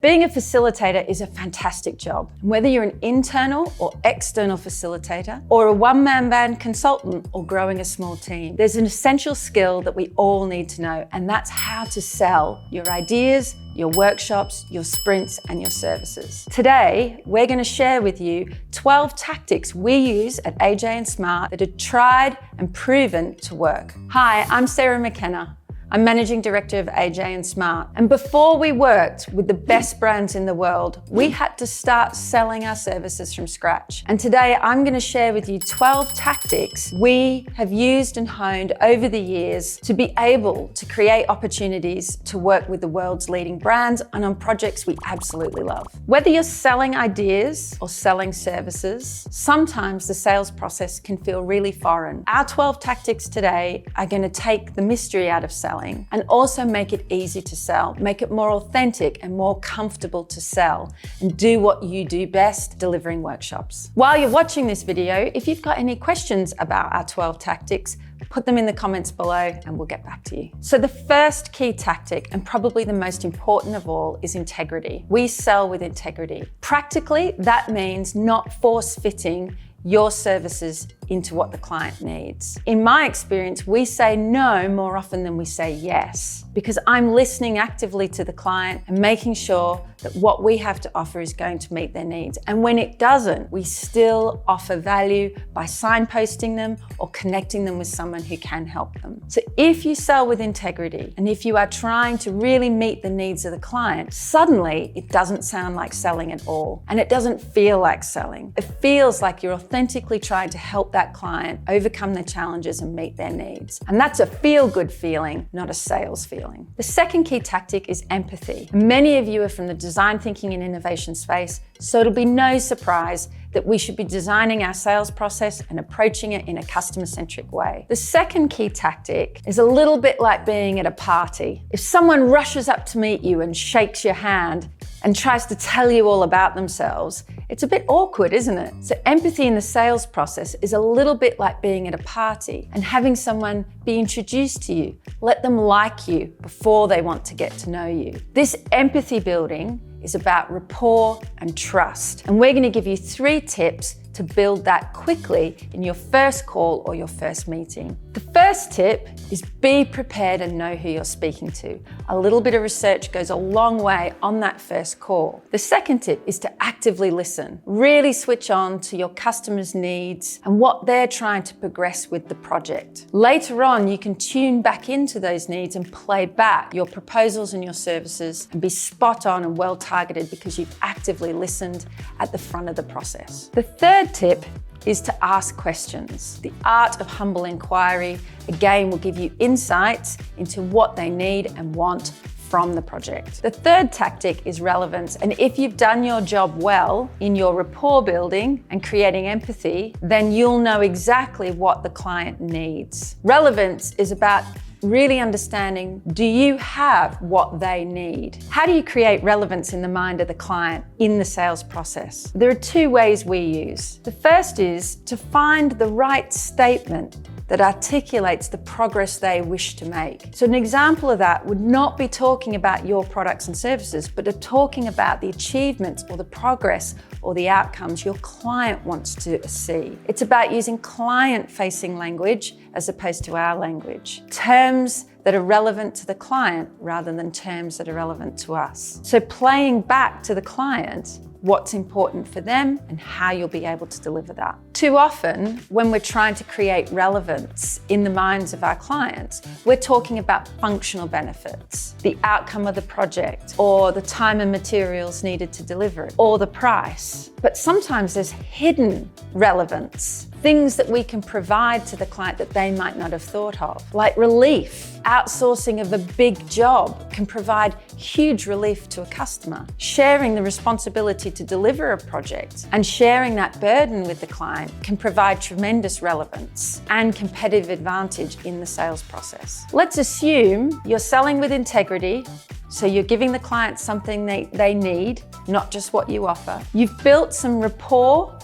Being a facilitator is a fantastic job. Whether you're an internal or external facilitator, or a one-man band consultant, or growing a small team, there's an essential skill that we all need to know, and that's how to sell your ideas, your workshops, your sprints, and your services. Today, we're going to share with you 12 tactics we use at AJ&Smart that are tried and proven to work. Hi, I'm Sarah McKenna. I'm Managing Director of AJ&Smart. And before we worked with the best brands in the world, we had to start selling our services from scratch. And today I'm going to share with you 12 tactics we have used and honed over the years to be able to create opportunities to work with the world's leading brands and on projects we absolutely love. Whether you're selling ideas or selling services, sometimes the sales process can feel really foreign. Our 12 tactics today are going to take the mystery out of selling and also make it easy to sell, make it more authentic and more comfortable to sell, and do what you do best, delivering workshops. While you're watching this video, if you've got any questions about our 12 tactics, put them in the comments below and we'll get back to you. So the first key tactic, and probably the most important of all, is integrity. We sell with integrity. Practically, that means not force-fitting your services into what the client needs. In my experience, we say no more often than we say yes, because I'm listening actively to the client and making sure that what we have to offer is going to meet their needs. And when it doesn't, we still offer value by signposting them or connecting them with someone who can help them. So if you sell with integrity, and if you are trying to really meet the needs of the client, suddenly it doesn't sound like selling at all. And it doesn't feel like selling. It feels like you're authentically trying to help that client overcome their challenges and meet their needs. And that's a feel-good feeling, not a sales feeling. The second key tactic is empathy. Many of you are from the design thinking and innovation space, so it'll be no surprise that we should be designing our sales process and approaching it in a customer-centric way. The second key tactic is a little bit like being at a party. If someone rushes up to meet you and shakes your hand and tries to tell you all about themselves, it's a bit awkward, isn't it? So empathy in the sales process is a little bit like being at a party and having someone be introduced to you. Let them like you before they want to get to know you. This empathy building is about rapport and trust. And we're going to give you 3 tips to build that quickly in your first call or your first meeting. The first tip is be prepared and know who you're speaking to. A little bit of research goes a long way on that first call. The second tip is to actively listen. Really switch on to your customer's needs and what they're trying to progress with the project. Later on, you can tune back into those needs and play back your proposals and your services and be spot on and well targeted because you've actively listened at the front of the process. The third tip is to ask questions. The art of humble inquiry, again, will give you insights into what they need and want from the project. The third tactic is relevance. And if you've done your job well in your rapport building and creating empathy, then you'll know exactly what the client needs. Relevance is about really understanding, do you have what they need? How do you create relevance in the mind of the client in the sales process? There are 2 ways we use. The first is to find the right statement that articulates the progress they wish to make. So an example of that would not be talking about your products and services, but of talking about the achievements or the progress or the outcomes your client wants to see. It's about using client-facing language as opposed to our language. Terms that are relevant to the client rather than terms that are relevant to us. So playing back to the client what's important for them and how you'll be able to deliver that. Too often, when we're trying to create relevance in the minds of our clients, we're talking about functional benefits, the outcome of the project, or the time and materials needed to deliver it, or the price. But sometimes there's hidden relevance, things that we can provide to the client that they might not have thought of, like relief. Outsourcing of a big job can provide huge relief to a customer. Sharing the responsibility to deliver a project and sharing that burden with the client can provide tremendous relevance and competitive advantage in the sales process. Let's assume you're selling with integrity, so you're giving the client something they need, not just what you offer. You've built some rapport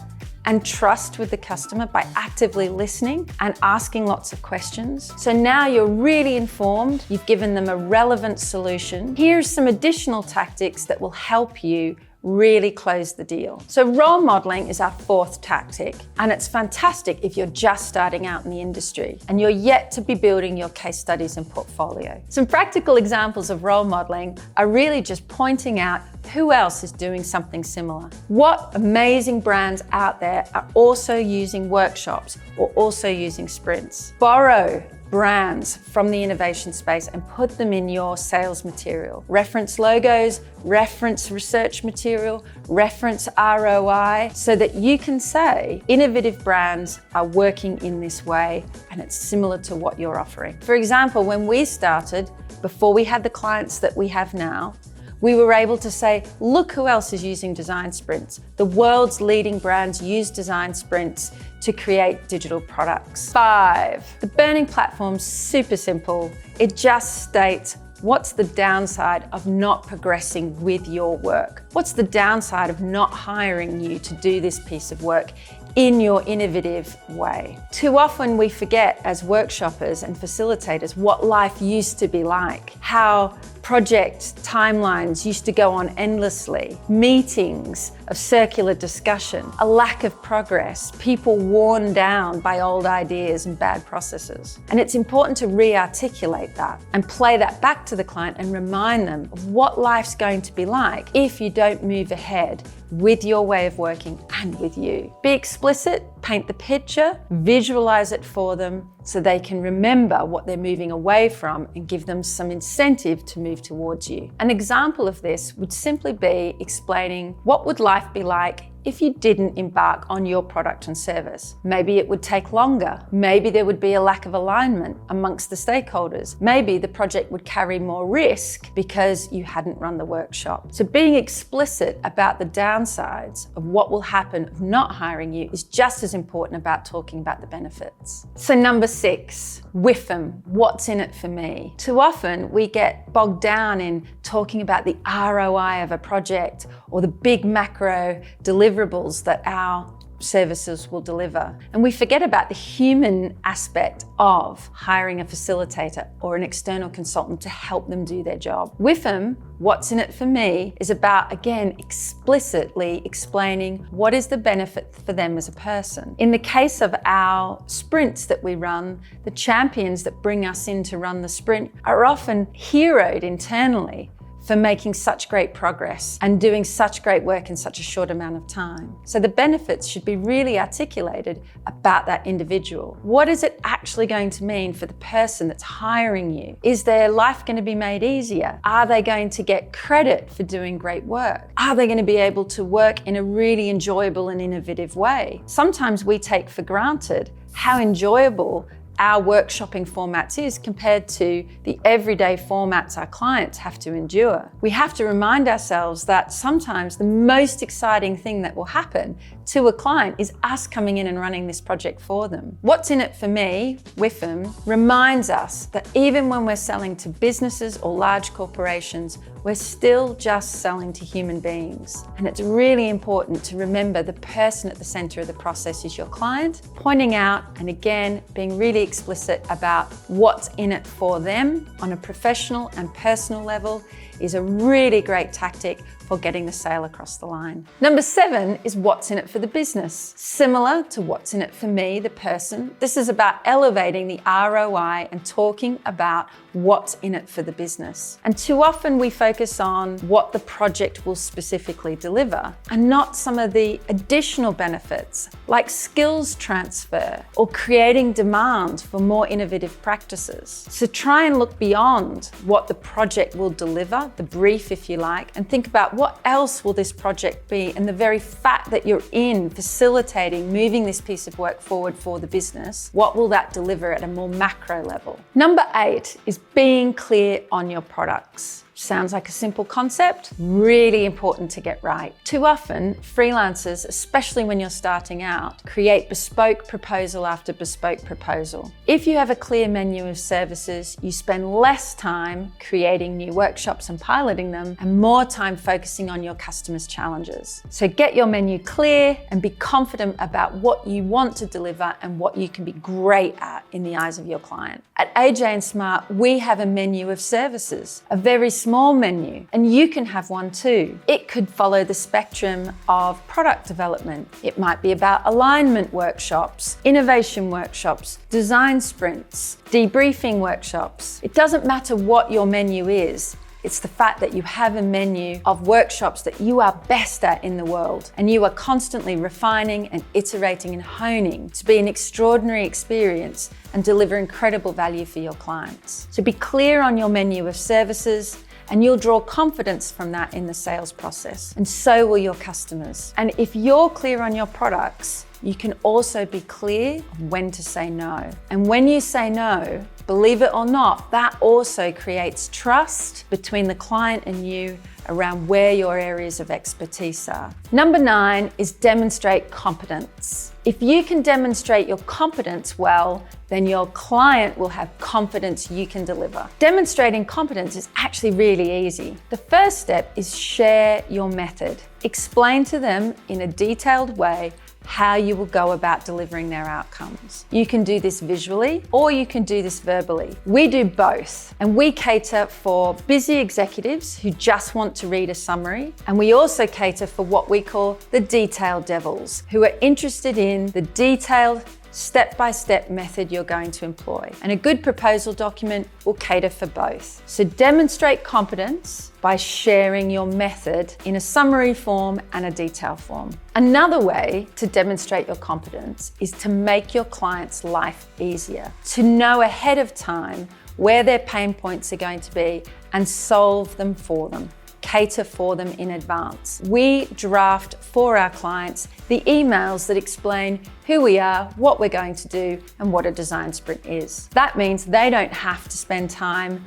and trust with the customer by actively listening and asking lots of questions. So now you're really informed, you've given them a relevant solution. Here's some additional tactics that will help you really close the deal. So role modeling is our fourth tactic, and it's fantastic if you're just starting out in the industry and you're yet to be building your case studies and portfolio. Some practical examples of role modeling are really just pointing out who else is doing something similar. What amazing brands out there are also using workshops or also using sprints. Borrow brands from the innovation space and put them in your sales material. Reference logos, reference research material, reference ROI, so that you can say innovative brands are working in this way and it's similar to what you're offering. For example, when we started, before we had the clients that we have now, we were able to say, look who else is using design sprints. The world's leading brands use design sprints to create digital products. 5, the burning platform's super simple. It just states, what's the downside of not progressing with your work? What's the downside of not hiring you to do this piece of work in your innovative way? Too often we forget as workshoppers and facilitators what life used to be like, how project timelines used to go on endlessly, meetings of circular discussion, a lack of progress, people worn down by old ideas and bad processes. And it's important to re-articulate that and play that back to the client and remind them of what life's going to be like if you don't move ahead with your way of working and with you. Be explicit, paint the picture, visualize it for them so they can remember what they're moving away from and give them some incentive to move towards you. An example of this would simply be explaining what would life be like if you didn't embark on your product and service. Maybe it would take longer. Maybe there would be a lack of alignment amongst the stakeholders. Maybe the project would carry more risk because you hadn't run the workshop. So being explicit about the downsides of what will happen of not hiring you is just as important about talking about the benefits. So number 6, WIIFM, what's in it for me? Too often we get bogged down in talking about the ROI of a project or the big macro deliverables that our services will deliver. And we forget about the human aspect of hiring a facilitator or an external consultant to help them do their job. WIIFM, what's in it for me, is about, again, explicitly explaining what is the benefit for them as a person. In the case of our sprints that we run, the champions that bring us in to run the sprint are often heroed internally for making such great progress and doing such great work in such a short amount of time. So the benefits should be really articulated about that individual. What is it actually going to mean for the person that's hiring you? Is their life going to be made easier? Are they going to get credit for doing great work? Are they going to be able to work in a really enjoyable and innovative way? Sometimes we take for granted how enjoyable our workshopping formats is compared to the everyday formats our clients have to endure. We have to remind ourselves that sometimes the most exciting thing that will happen to a client is us coming in and running this project for them. What's in it for me, WIIFM, reminds us that even when we're selling to businesses or large corporations, we're still just selling to human beings. And it's really important to remember the person at the center of the process is your client, pointing out and again, being really explicit about what's in it for them on a professional and personal level is a really great tactic for getting the sale across the line. Number 7 is what's in it for the business. Similar to what's in it for me, the person, this is about elevating the ROI and talking about what's in it for the business. And too often we focus on what the project will specifically deliver and not some of the additional benefits like skills transfer or creating demand for more innovative practices. So try and look beyond what the project will deliver, the brief if you like, and think about what else will this project be, and the very fact that you're in facilitating, moving this piece of work forward for the business, what will that deliver at a more macro level? Number 8 is being clear on your products. Sounds like a simple concept, really important to get right. Too often, freelancers, especially when you're starting out, create bespoke proposal after bespoke proposal. If you have a clear menu of services, you spend less time creating new workshops and piloting them, and more time focusing on your customers' challenges. So get your menu clear and be confident about what you want to deliver and what you can be great at in the eyes of your client. At AJ&Smart, we have a menu of services, a very small menu, and you can have one too. It could follow the spectrum of product development. It might be about alignment workshops, innovation workshops, design sprints, debriefing workshops. It doesn't matter what your menu is. It's the fact that you have a menu of workshops that you are best at in the world, and you are constantly refining and iterating and honing to be an extraordinary experience and deliver incredible value for your clients. So be clear on your menu of services, and you'll draw confidence from that in the sales process, and so will your customers. And if you're clear on your products, you can also be clear on when to say no. And when you say no, believe it or not, that also creates trust between the client and you around where your areas of expertise are. Number 9 is demonstrate competence. If you can demonstrate your competence well, then your client will have confidence you can deliver. Demonstrating competence is actually really easy. The first step is share your method. Explain to them in a detailed way how you will go about delivering their outcomes. You can do this visually or you can do this verbally. We do both, and we cater for busy executives who just want to read a summary, and we also cater for what we call the detail devils, who are interested in the detailed step-by-step method you're going to employ. And a good proposal document will cater for both. So demonstrate competence by sharing your method in a summary form and a detail form. Another way to demonstrate your competence is to make your client's life easier, to know ahead of time where their pain points are going to be and solve them for them. Cater for them in advance. We draft for our clients the emails that explain who we are, what we're going to do, and what a design sprint is. That means they don't have to spend time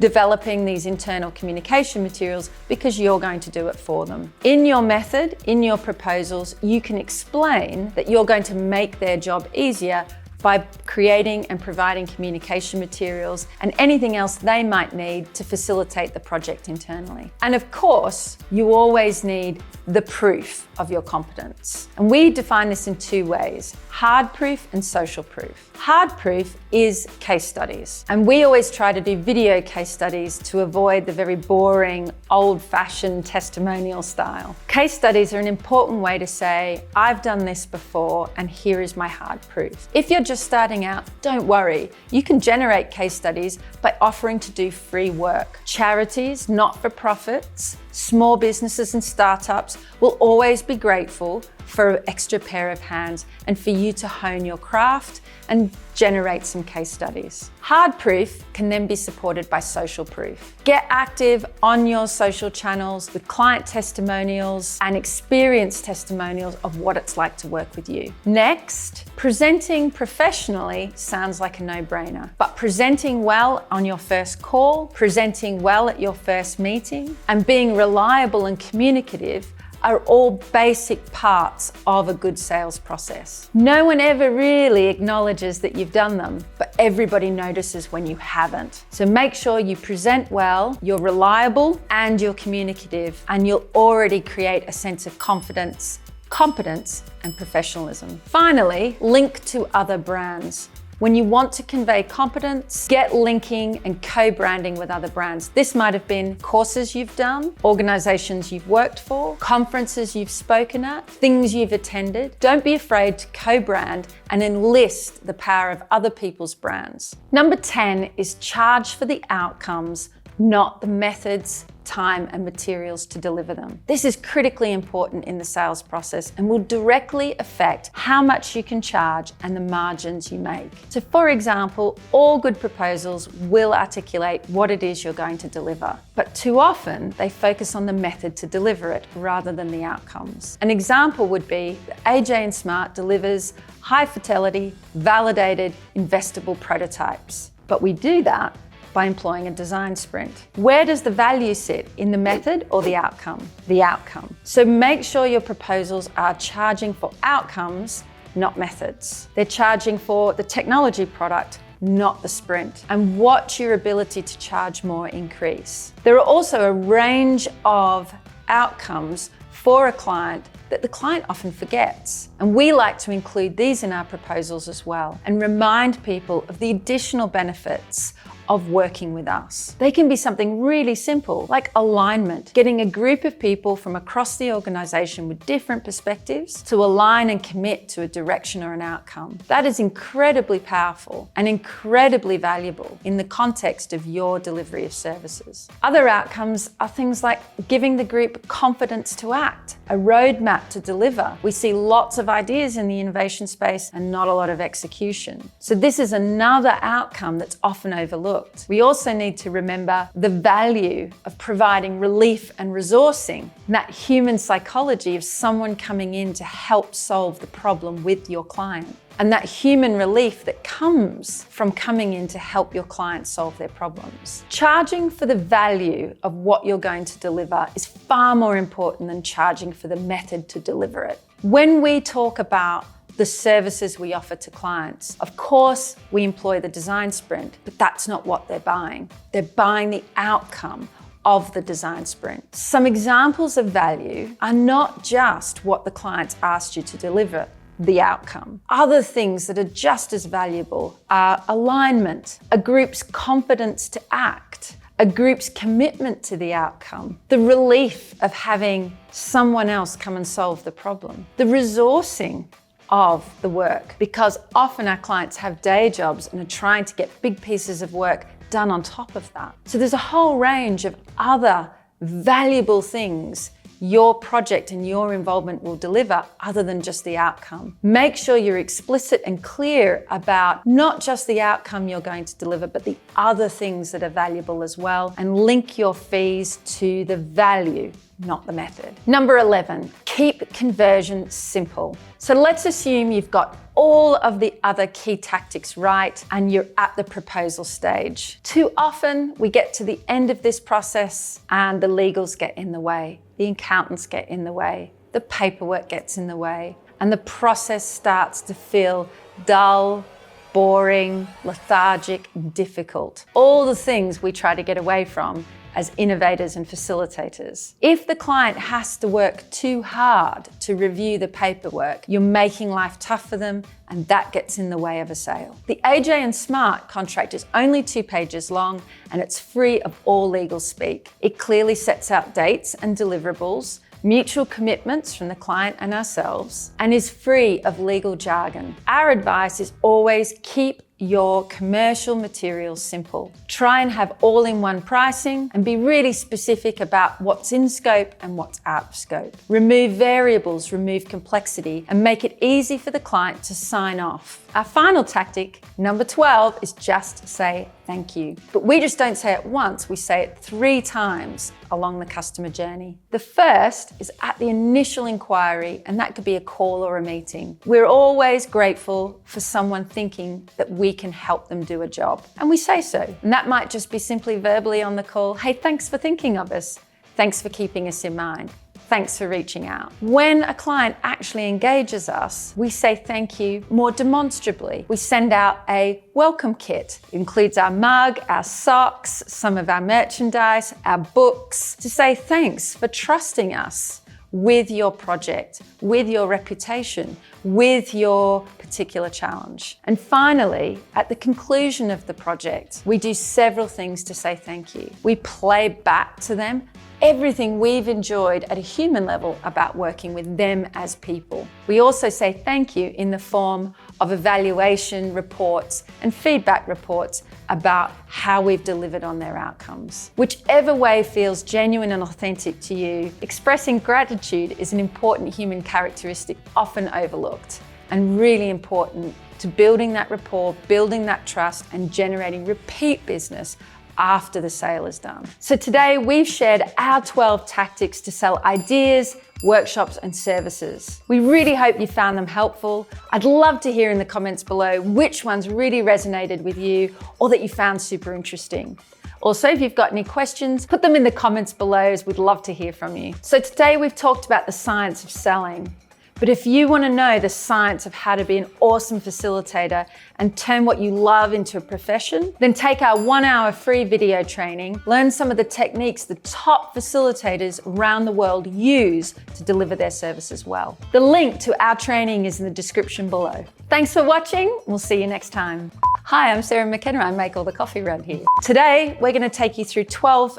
developing these internal communication materials because you're going to do it for them. In your method, in your proposals, you can explain that you're going to make their job easier by creating and providing communication materials and anything else they might need to facilitate the project internally. And of course, you always need the proof of your competence. And we define this in 2 ways: hard proof and social proof. Hard proof is case studies. And we always try to do video case studies to avoid the very boring, old-fashioned testimonial style. Case studies are an important way to say, I've done this before and here is my hard proof. If you're just starting out, don't worry. You can generate case studies by offering to do free work. Charities, not-for-profits, small businesses and startups will always be grateful for an extra pair of hands and for you to hone your craft and generate some case studies. Hard proof can then be supported by social proof. Get active on your social channels with client testimonials and experience testimonials of what it's like to work with you. Next, presenting professionally sounds like a no-brainer, but presenting well on your first call, presenting well at your first meeting, and being reliable and communicative are all basic parts of a good sales process. No one ever really acknowledges that you've done them, but everybody notices when you haven't. So make sure you present well, you're reliable, and you're communicative, and you'll already create a sense of confidence, competence, and professionalism. Finally, link to other brands. When you want to convey competence, get linking and co-branding with other brands. This might have been courses you've done, organizations you've worked for, conferences you've spoken at, things you've attended. Don't be afraid to co-brand and enlist the power of other people's brands. Number 10 is charge for the outcomes, not the methods, time, and materials to deliver them. This is critically important in the sales process and will directly affect how much you can charge and the margins you make. So for example, all good proposals will articulate what it is you're going to deliver, but too often they focus on the method to deliver it rather than the outcomes. An example would be that AJ&Smart delivers high fidelity, validated, investable prototypes. But we do that by employing a design sprint. Where does the value sit, in the method or the outcome? The outcome. So make sure your proposals are charging for outcomes, not methods. They're charging for the technology product, not the sprint. And watch your ability to charge more increase. There are also a range of outcomes for a client that the client often forgets. And we like to include these in our proposals as well and remind people of the additional benefits of working with us. They can be something really simple, like alignment, getting a group of people from across the organization with different perspectives to align and commit to a direction or an outcome. That is incredibly powerful and incredibly valuable in the context of your delivery of services. Other outcomes are things like giving the group confidence to act, a roadmap to deliver. We see lots of ideas in the innovation space and not a lot of execution. So this is another outcome that's often overlooked. We also need to remember the value of providing relief and resourcing, and that human psychology of someone coming in to help solve the problem with your client. And that human relief that comes from coming in to help your client solve their problems. Charging for the value of what you're going to deliver is far more important than charging for the method to deliver it. When we talk about the services we offer to clients, of course, we employ the design sprint, but that's not what they're buying. They're buying the outcome of the design sprint. Some examples of value are not just what the client's asked you to deliver, the outcome. Other things that are just as valuable are alignment, a group's confidence to act, a group's commitment to the outcome, the relief of having someone else come and solve the problem, the resourcing of the work, because often our clients have day jobs and are trying to get big pieces of work done on top of that. So there's a whole range of other valuable things your project and your involvement will deliver other than just the outcome. Make sure you're explicit and clear about not just the outcome you're going to deliver, but the other things that are valuable as well, and link your fees to the value, not the method. Number 11, keep conversion simple. So let's assume you've got all of the other key tactics right and you're at the proposal stage. Too often we get to the end of this process and the legals get in the way, the accountants get in the way, the paperwork gets in the way, and the process starts to feel dull, boring, lethargic, and difficult. All the things we try to get away from as innovators and facilitators. If the client has to work too hard to review the paperwork, you're making life tough for them, and that gets in the way of a sale. The AJ&Smart contract is only 2 pages long, and it's free of all legal speak. It clearly sets out dates and deliverables, mutual commitments from the client and ourselves, and is free of legal jargon. Our advice is always keep your commercial materials simple. Try and have all-in-one pricing and be really specific about what's in scope and what's out of scope. Remove variables, remove complexity, and make it easy for the client to sign off. Our final tactic, number 12, is just say thank you. But we just don't say it once, we say it 3 times along the customer journey. The first is at the initial inquiry, and that could be a call or a meeting. We're always grateful for someone thinking that we can help them do a job, and we say so. And that might just be simply verbally on the call, hey, thanks for thinking of us. Thanks for keeping us in mind. Thanks for reaching out. When a client actually engages us, we say thank you more demonstrably. We send out a welcome kit. It includes our mug, our socks, some of our merchandise, our books, to say thanks for trusting us with your project, with your reputation, with your particular challenge. And finally, at the conclusion of the project, we do several things to say thank you. We play back to them everything we've enjoyed at a human level about working with them as people. We also say thank you in the form of evaluation reports and feedback reports about how we've delivered on their outcomes. Whichever way feels genuine and authentic to you, expressing gratitude is an important human characteristic often overlooked, and really important to building that rapport, building that trust, and generating repeat business after the sale is done. So today we've shared our 12 tactics to sell ideas, workshops, and services. We really hope you found them helpful. I'd love to hear in the comments below which ones really resonated with you or that you found super interesting. Also, if you've got any questions, put them in the comments below, as we'd love to hear from you. So today we've talked about the science of selling. But if you want to know the science of how to be an awesome facilitator and turn what you love into a profession, then take our 1-hour free video training, learn some of the techniques the top facilitators around the world use to deliver their services well. The link to our training is in the description below. Thanks for watching. We'll see you next time. Hi, I'm Sarah McKenna. I make all the coffee around here. Today, we're going to take you through 12.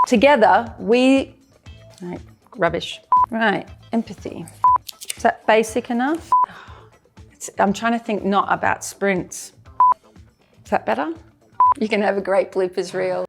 Together, empathy. Is that basic enough? I'm trying to think not about sprints. Is that better? You can have a great bloopers reel.